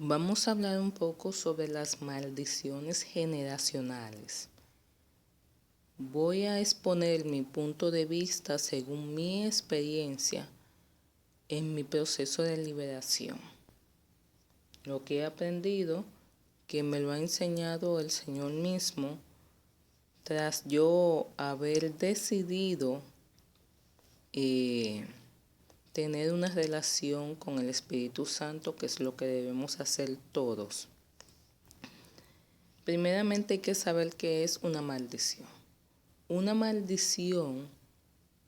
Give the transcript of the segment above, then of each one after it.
Vamos a hablar un poco sobre las maldiciones generacionales. Voy a exponer mi punto de vista según mi experiencia en mi proceso de liberación. Lo que he aprendido, que me lo ha enseñado el Señor mismo, tras yo haber decidido tener una relación con el Espíritu Santo, que es lo que debemos hacer todos. Primeramente hay que saber qué es una maldición. Una maldición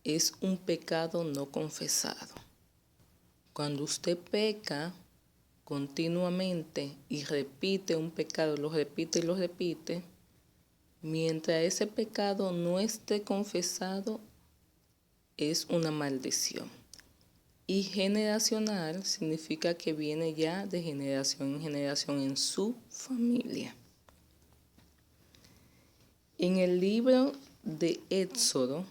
es un pecado no confesado. Cuando usted peca continuamente y repite un pecado, lo repite y lo repite, mientras ese pecado no esté confesado, es una maldición. Y generacional significa que viene ya de generación en generación en su familia. En el libro de Éxodo,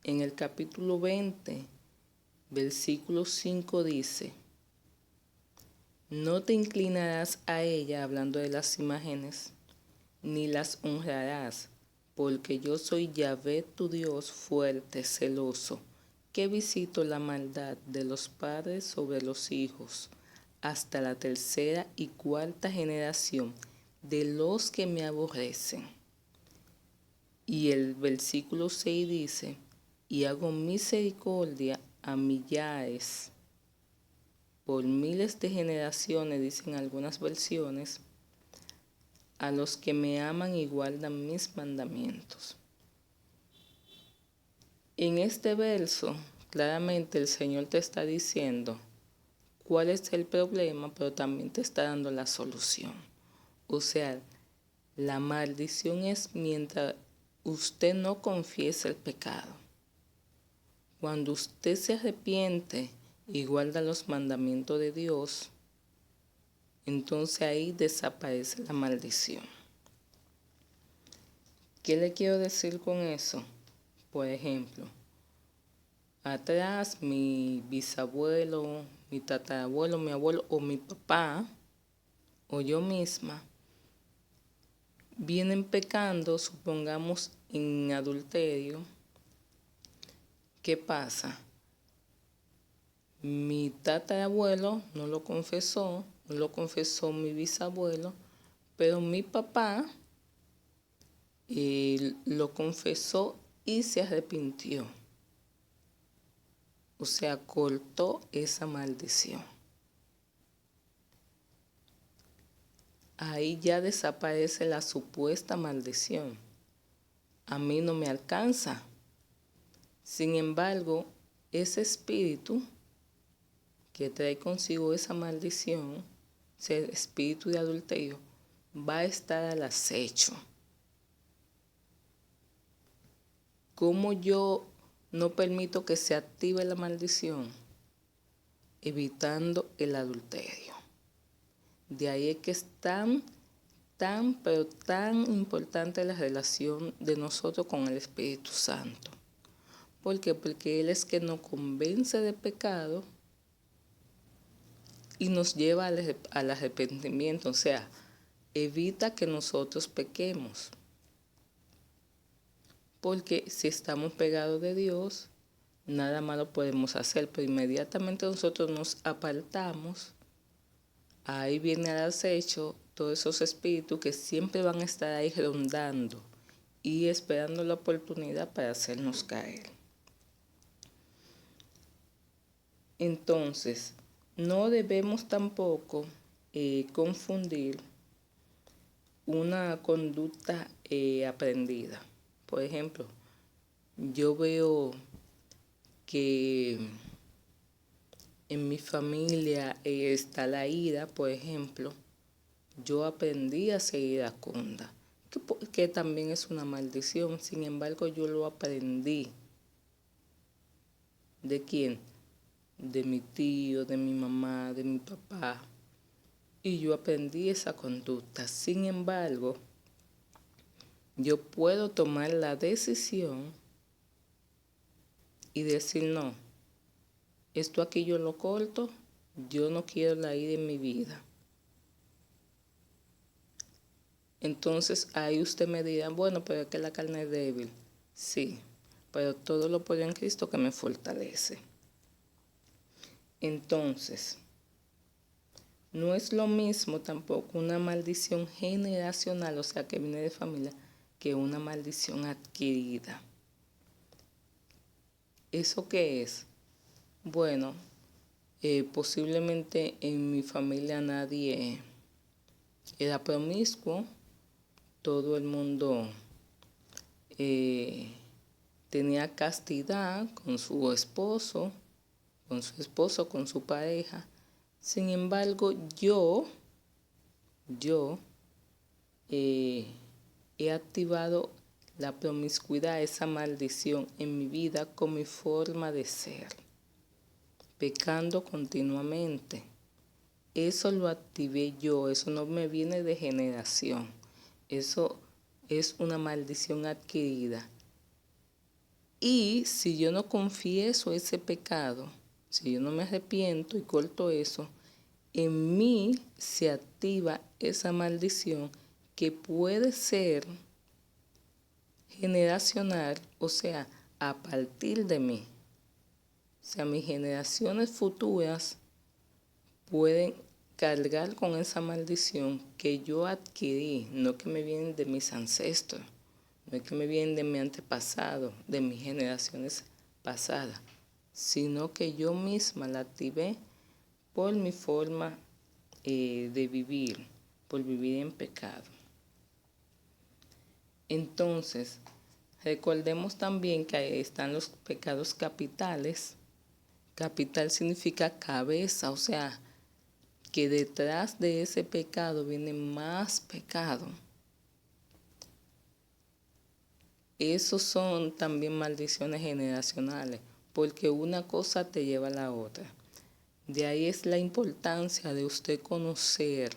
en el capítulo 20, versículo 5 dice: no te inclinarás a ella, hablando de las imágenes, ni las honrarás, porque yo soy Yahvé tu Dios fuerte, celoso, que visito la maldad de los padres sobre los hijos, hasta la tercera y cuarta generación de los que me aborrecen. Y el versículo 6 dice: y hago misericordia a millares, por miles de generaciones, dicen algunas versiones, a los que me aman y guardan mis mandamientos. En este verso, claramente el Señor te está diciendo cuál es el problema, pero también te está dando la solución. O sea, la maldición es mientras usted no confiesa el pecado. Cuando usted se arrepiente y guarda los mandamientos de Dios, entonces ahí desaparece la maldición. ¿Qué le quiero decir con eso? Por ejemplo, atrás mi bisabuelo, mi tatarabuelo, mi abuelo o mi papá o yo misma vienen pecando, supongamos en adulterio. ¿Qué pasa? Mi tatarabuelo no lo confesó mi bisabuelo, pero mi papá lo confesó y se arrepintió. O sea, cortó esa maldición. Ahí ya desaparece la supuesta maldición. A mí no me alcanza. Sin embargo, ese espíritu que trae consigo esa maldición, ese espíritu de adulterio, va a estar al acecho. ¿Cómo yo no permito que se active la maldición? Evitando el adulterio. De ahí es que es tan importante la relación de nosotros con el Espíritu Santo. ¿Por qué? Porque Él es que nos convence de pecado y nos lleva al arrepentimiento, o sea, evita que nosotros pequemos. Porque si estamos pegados de Dios, nada malo podemos hacer, pero inmediatamente nosotros nos apartamos, ahí viene al acecho todos esos espíritus que siempre van a estar ahí rondando y esperando la oportunidad para hacernos caer. Entonces, no debemos tampoco confundir una conducta aprendida. Por ejemplo, yo veo que en mi familia está la ira, por ejemplo. Yo aprendí a ser iracunda, que también es una maldición. Sin embargo, yo lo aprendí. ¿De quién? De mi tío, de mi mamá, de mi papá. Y yo aprendí esa conducta. Sin embargo, yo puedo tomar la decisión y decir: no, esto aquí yo lo corto, yo no quiero la ira en mi vida. Entonces ahí usted me dirá, bueno, pero es que la carne es débil. Sí, pero todo lo puedo en Cristo que me fortalece. Entonces, no es lo mismo tampoco una maldición generacional, o sea, que viene de familia, que una maldición adquirida. ¿Eso qué es? Bueno, posiblemente en mi familia nadie era promiscuo, todo el mundo tenía castidad con su esposo, con su pareja. Sin embargo, yo he activado la promiscuidad, esa maldición en mi vida con mi forma de ser, pecando continuamente. Eso lo activé yo, eso no me viene de generación, eso es una maldición adquirida. Y si yo no confieso ese pecado, si yo no me arrepiento y corto eso, en mí se activa esa maldición que puede ser generacional, o sea, a partir de mí. O sea, mis generaciones futuras pueden cargar con esa maldición que yo adquirí, no que me vienen de mis ancestros, no es que me vienen de mi antepasado, de mis generaciones pasadas, sino que yo misma la activé por mi forma de vivir, por vivir en pecado. Entonces, recordemos también que ahí están los pecados capitales. Capital significa cabeza, o sea, que detrás de ese pecado viene más pecado. Esos son también maldiciones generacionales, porque una cosa te lleva a la otra. De ahí es la importancia de usted conocer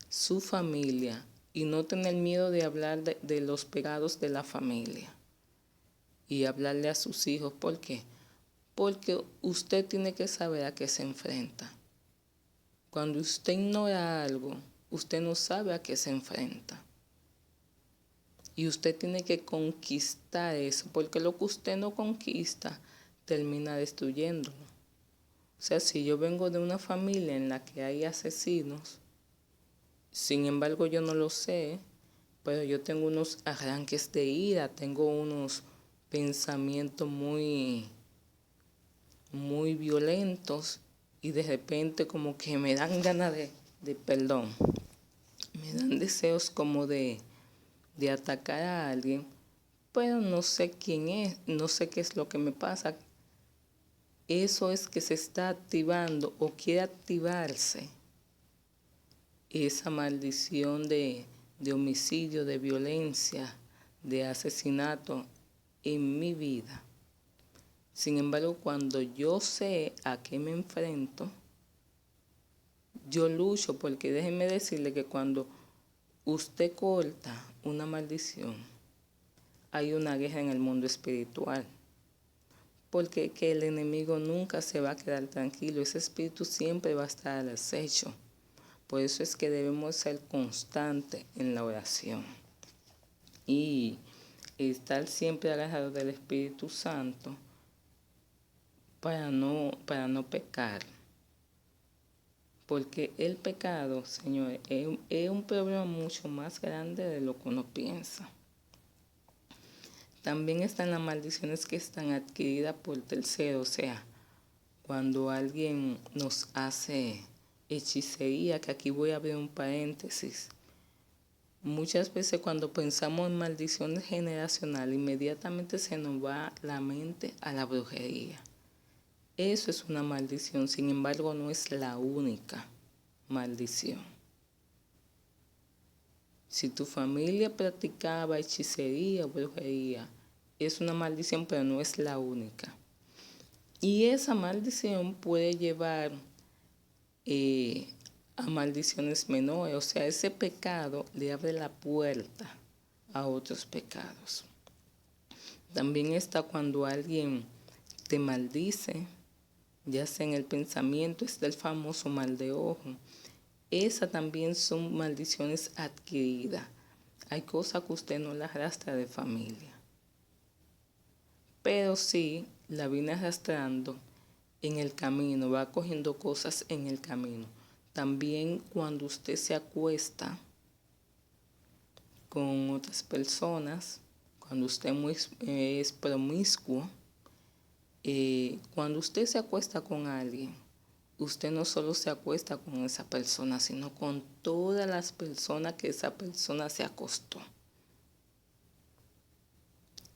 su familia y no tener miedo de hablar de los pecados de la familia y hablarle a sus hijos. ¿Por qué? Porque usted tiene que saber a qué se enfrenta. Cuando usted ignora algo, usted no sabe a qué se enfrenta. Y usted tiene que conquistar eso, porque lo que usted no conquista termina destruyéndolo. O sea, si yo vengo de una familia en la que hay asesinos, sin embargo yo no lo sé, pero yo tengo unos arranques de ira, tengo unos pensamientos muy violentos y de repente como que me dan ganas perdón, me dan deseos como de atacar a alguien, pero no sé quién es, no sé qué es lo que me pasa. Eso es que se está activando o quiere activarse esa maldición de homicidio, de violencia, de asesinato en mi vida. Sin embargo, cuando yo sé a qué me enfrento, yo lucho, porque déjenme decirle que cuando usted corta una maldición, hay una guerra en el mundo espiritual. Porque que el enemigo nunca se va a quedar tranquilo, ese espíritu siempre va a estar al acecho. Por eso es que debemos ser constantes en la oración y estar siempre agarrados del Espíritu Santo para no pecar. Porque el pecado, señores, es un problema mucho más grande de lo que uno piensa. También están las maldiciones que están adquiridas por terceros, o sea, cuando alguien nos hace hechicería, que aquí voy a abrir un paréntesis. Muchas veces cuando pensamos en maldiciones generacionales, inmediatamente se nos va la mente a la brujería. Eso es una maldición, sin embargo no es la única maldición. Si tu familia practicaba hechicería o brujería, es una maldición, pero no es la única. Y esa maldición puede llevar a maldiciones menores, o sea, ese pecado le abre la puerta a otros pecados. También está cuando alguien te maldice, ya sea en el pensamiento, está el famoso mal de ojo. Esas también son maldiciones adquiridas. Hay cosas que usted no las arrastra de familia. Pero sí la viene arrastrando en el camino, va cogiendo cosas en el camino. También cuando usted se acuesta con otras personas, cuando usted es promiscuo, cuando usted se acuesta con alguien, usted no solo se acuesta con esa persona, sino con todas las personas que esa persona se acostó.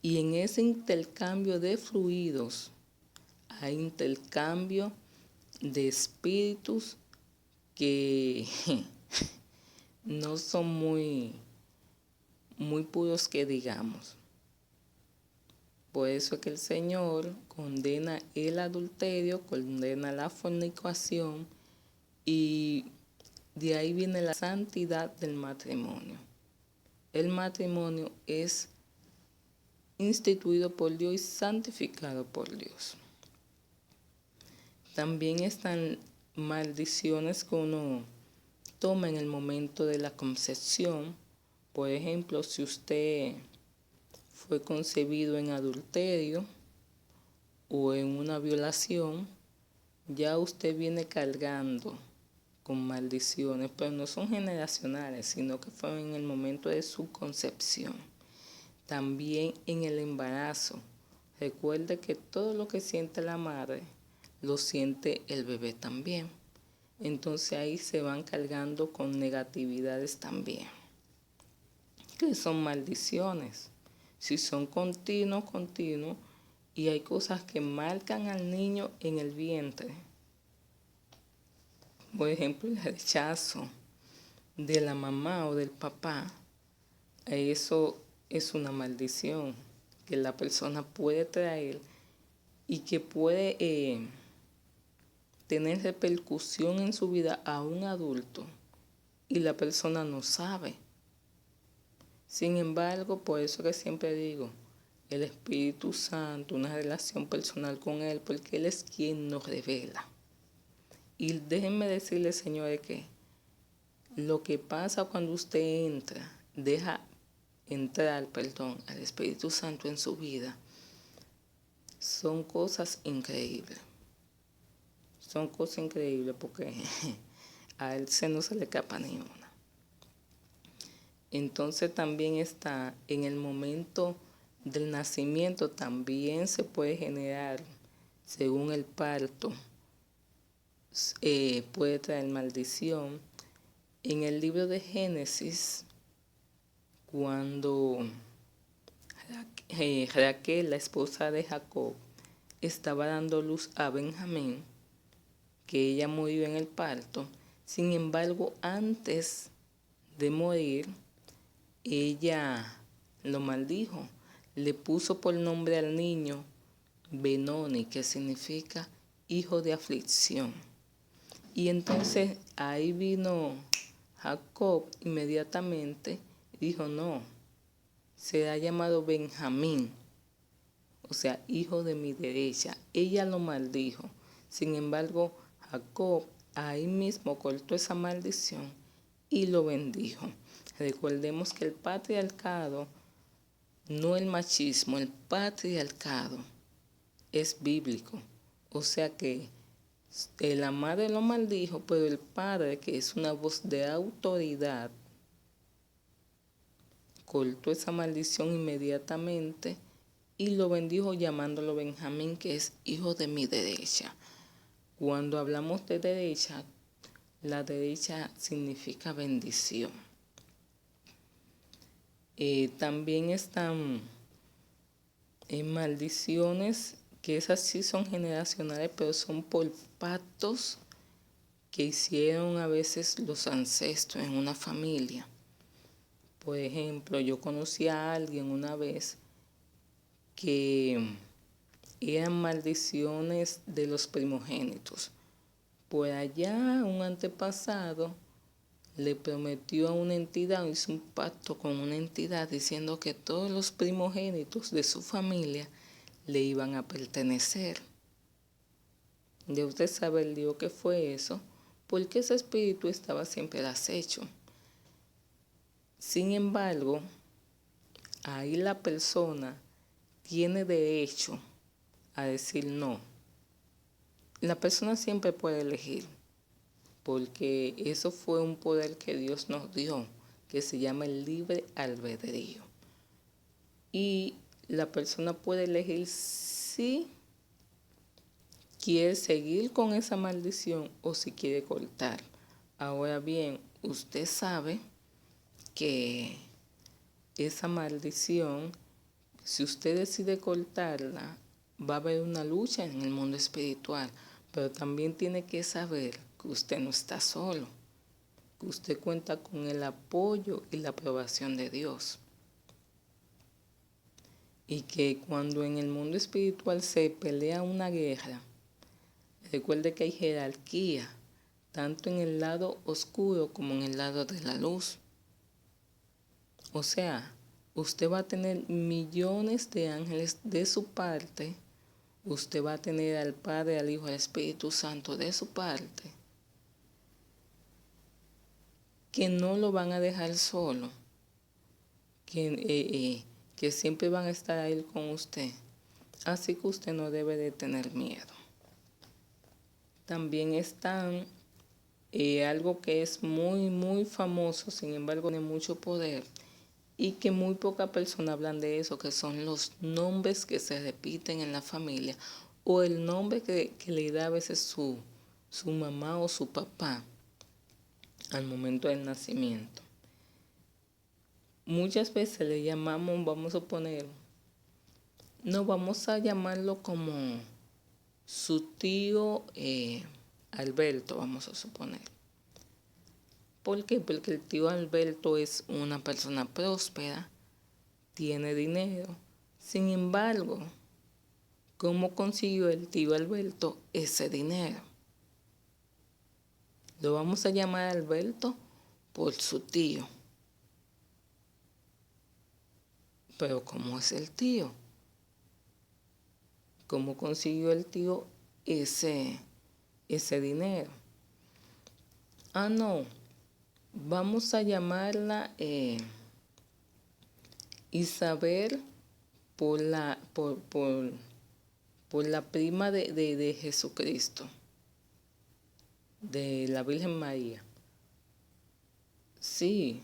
Y en ese intercambio de fluidos hay intercambio de espíritus que no son muy puros que digamos. Por eso es que el Señor condena el adulterio, condena la fornicación y de ahí viene la santidad del matrimonio. El matrimonio es instituido por Dios y santificado por Dios. También están maldiciones que uno toma en el momento de la concepción. Por ejemplo, si usted fue concebido en adulterio o en una violación, ya usted viene cargando con maldiciones, pero no son generacionales, sino que fueron en el momento de su concepción. También en el embarazo. Recuerde que todo lo que siente la madre, lo siente el bebé también. Entonces ahí se van cargando con negatividades también. Que son maldiciones. Si son continuos, y hay cosas que marcan al niño en el vientre. Por ejemplo, el rechazo de la mamá o del papá. Eso es una maldición que la persona puede traer y que puede tener repercusión en su vida a un adulto y la persona no sabe. Sin embargo, por eso que siempre digo, el Espíritu Santo, una relación personal con Él, porque Él es quien nos revela. Y déjenme decirles, señores, que lo que pasa cuando usted deja entrar al Espíritu Santo en su vida, son cosas increíbles. Son cosas increíbles porque a Él no se le escapa ni una. Entonces también está en el momento del nacimiento, también se puede generar, según el parto, puede traer maldición. En el libro de Génesis, cuando Raquel, la esposa de Jacob, estaba dando luz a Benjamín, que ella murió en el parto. Sin embargo, antes de morir, ella lo maldijo. Le puso por nombre al niño Benoni, que significa hijo de aflicción. Y entonces ahí vino Jacob inmediatamente y dijo, no, será llamado Benjamín, o sea, hijo de mi derecha. Ella lo maldijo. Sin embargo, Jacob ahí mismo cortó esa maldición y lo bendijo. Recordemos que el patriarcado, no el machismo, el patriarcado es bíblico. O sea que la madre lo maldijo, pero el padre, que es una voz de autoridad, cortó esa maldición inmediatamente y lo bendijo llamándolo Benjamín, que es hijo de mi derecha. Cuando hablamos de derecha, la derecha significa bendición. También están maldiciones, que esas sí son generacionales, pero son por pactos que hicieron a veces los ancestros en una familia. Por ejemplo, yo conocí a alguien una vez que eran maldiciones de los primogénitos. Por allá, un antepasado le prometió a una entidad, hizo un pacto con una entidad diciendo que todos los primogénitos de su familia le iban a pertenecer. Ya usted sabe el lío que fue eso, porque ese espíritu estaba siempre al acecho. Sin embargo, ahí la persona tiene derecho a decir no. La persona siempre puede elegir, porque eso fue un poder que Dios nos dio, que se llama el libre albedrío. Y la persona puede elegir si quiere seguir con esa maldición o si quiere cortar. Ahora bien, usted sabe que esa maldición, si usted decide cortarla, va a haber una lucha en el mundo espiritual, pero también tiene que saber que usted no está solo, que usted cuenta con el apoyo y la aprobación de Dios. Y que cuando en el mundo espiritual se pelea una guerra, recuerde que hay jerarquía, tanto en el lado oscuro como en el lado de la luz. O sea, usted va a tener millones de ángeles de su parte, usted va a tener al Padre, al Hijo, al Espíritu Santo de su parte, que no lo van a dejar solo, que siempre van a estar ahí con usted. Así que usted no debe de tener miedo. También están algo que es muy, muy famoso, sin embargo tiene mucho poder, y que muy pocas personas hablan de eso, que son los nombres que se repiten en la familia o el nombre que le da a veces su mamá o su papá al momento del nacimiento. Muchas veces le llamamos, vamos a poner, no vamos a llamarlo como su tío Alberto, vamos a suponer. ¿Por qué? Porque el tío Alberto es una persona próspera, tiene dinero. Sin embargo, ¿cómo consiguió el tío Alberto ese dinero? Lo vamos a llamar Alberto por su tío. Pero ¿cómo es el tío? ¿Cómo consiguió el tío ese dinero? No. Vamos a llamarla Isabel por la prima de Jesucristo, de la Virgen María. Sí,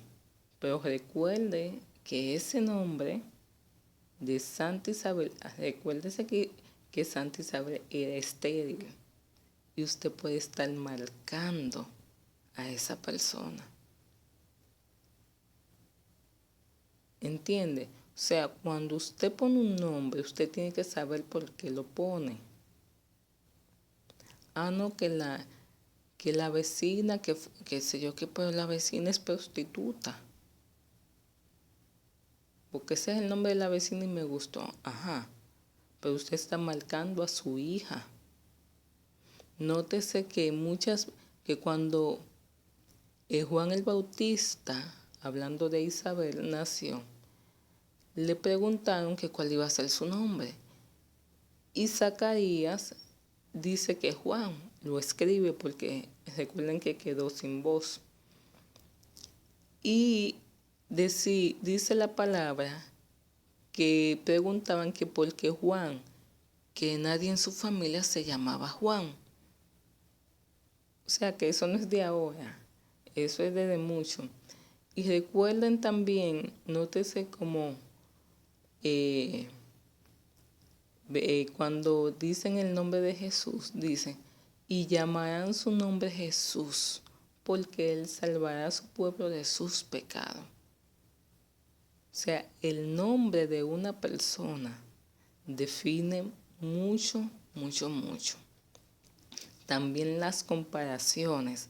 pero recuerde que ese nombre de Santa Isabel, recuérdese que Santa Isabel era estéril y usted puede estar marcando a esa persona. ¿Entiende? O sea, cuando usted pone un nombre, usted tiene que saber por qué lo pone. No, que la vecina, que sé yo, que pues la vecina es prostituta. Porque ese es el nombre de la vecina y me gustó. Ajá. Pero usted está marcando a su hija. Nótese que cuando Juan el Bautista, hablando de Isabel, nació, le preguntaron que cuál iba a ser su nombre. Y Zacarías dice que Juan lo escribe porque recuerden que quedó sin voz. Y dice la palabra que preguntaban que por qué Juan, que nadie en su familia se llamaba Juan. O sea que eso no es de ahora, eso es desde mucho. Y recuerden también, nótese como cuando dicen el nombre de Jesús, dicen, y llamarán su nombre Jesús, porque Él salvará a su pueblo de sus pecados. O sea, el nombre de una persona define mucho, mucho, mucho. También las comparaciones,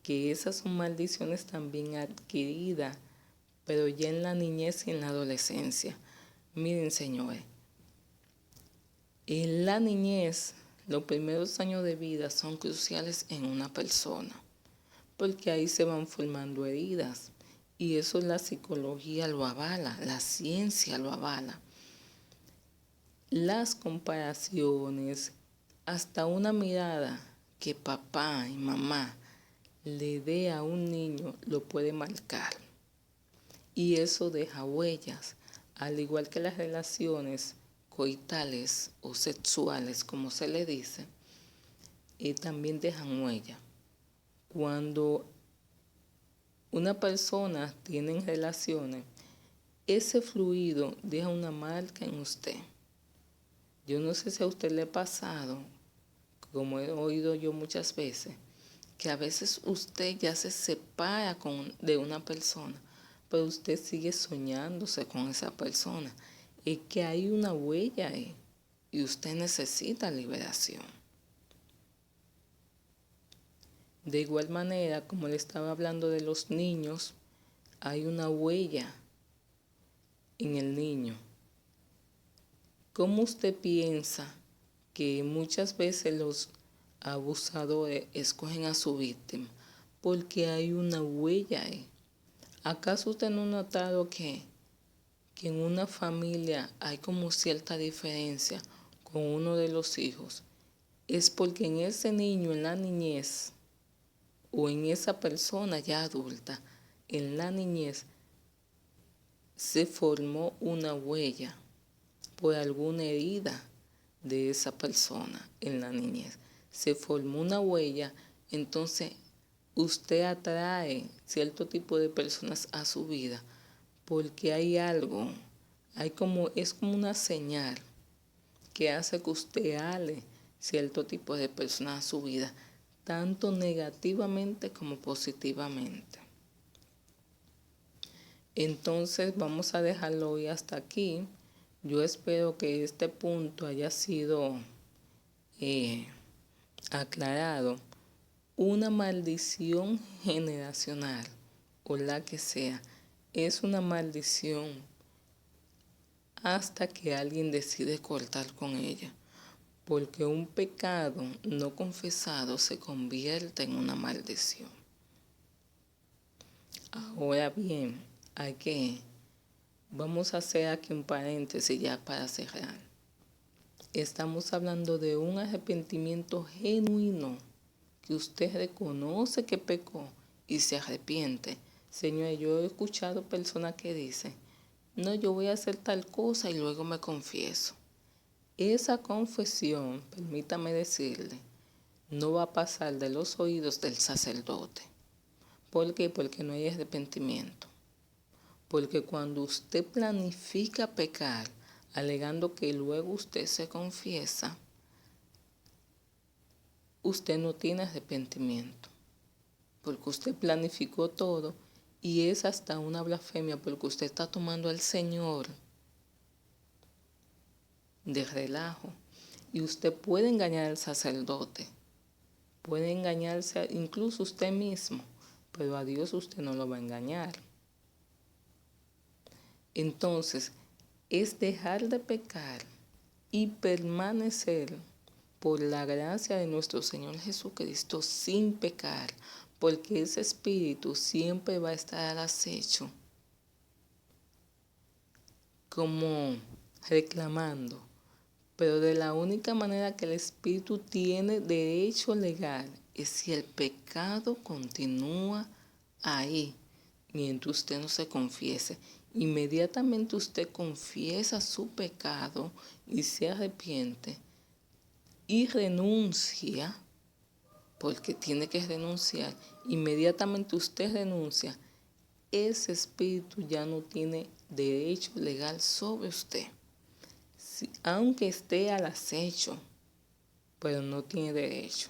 que esas son maldiciones también adquiridas, pero ya en la niñez y en la adolescencia. Miren, señores, en la niñez, los primeros años de vida son cruciales en una persona, porque ahí se van formando heridas. Y eso la psicología lo avala, la ciencia lo avala. Las comparaciones, hasta una mirada que papá y mamá le dé a un niño lo puede marcar. Y eso deja huellas, al igual que las relaciones coitales o sexuales, como se le dice, también dejan huella. Cuando una persona tiene relaciones, ese fluido deja una marca en usted. Yo no sé si a usted le ha pasado, como he oído yo muchas veces, que a veces usted ya se separa de una persona, pero usted sigue soñándose con esa persona. Es que hay una huella ahí y usted necesita liberación. De igual manera, como le estaba hablando de los niños, hay una huella en el niño. ¿Cómo usted piensa que muchas veces los abusadores escogen a su víctima? Porque hay una huella ahí. ¿Acaso usted no ha notado que en una familia hay como cierta diferencia con uno de los hijos? Es porque en ese niño, en la niñez, o en esa persona ya adulta, en la niñez, se formó una huella por alguna herida de esa persona en la niñez. Se formó una huella, entonces usted atrae cierto tipo de personas a su vida porque hay algo, es como una señal que hace que usted ale cierto tipo de personas a su vida, tanto negativamente como positivamente. Entonces vamos a dejarlo hoy hasta aquí. Yo espero que este punto haya sido aclarado. Una maldición generacional, o la que sea, es una maldición hasta que alguien decide cortar con ella. Porque un pecado no confesado se convierte en una maldición. Ahora bien, vamos a hacer aquí un paréntesis ya para cerrar. Estamos hablando de un arrepentimiento genuino, que usted reconoce que pecó y se arrepiente. Señor, yo he escuchado personas que dicen, no, yo voy a hacer tal cosa y luego me confieso. Esa confesión, permítame decirle, no va a pasar de los oídos del sacerdote. ¿Por qué? Porque no hay arrepentimiento. Porque cuando usted planifica pecar, alegando que luego usted se confiesa, usted no tiene arrepentimiento. Porque usted planificó todo y es hasta una blasfemia porque usted está tomando al Señor de relajo. Y usted puede engañar al sacerdote, puede engañarse incluso usted mismo, pero a Dios usted no lo va a engañar. Entonces, es dejar de pecar y permanecer por la gracia de nuestro Señor Jesucristo sin pecar, porque ese espíritu siempre va a estar al acecho, como reclamando. Pero de la única manera que el espíritu tiene derecho legal es si el pecado continúa ahí, mientras usted no se confiese. Inmediatamente usted confiesa su pecado y se arrepiente y renuncia, porque tiene que renunciar. Inmediatamente usted renuncia, ese espíritu ya no tiene derecho legal sobre usted. Aunque esté al acecho, pero no tiene derecho.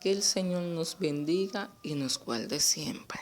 Que el Señor nos bendiga y nos guarde siempre.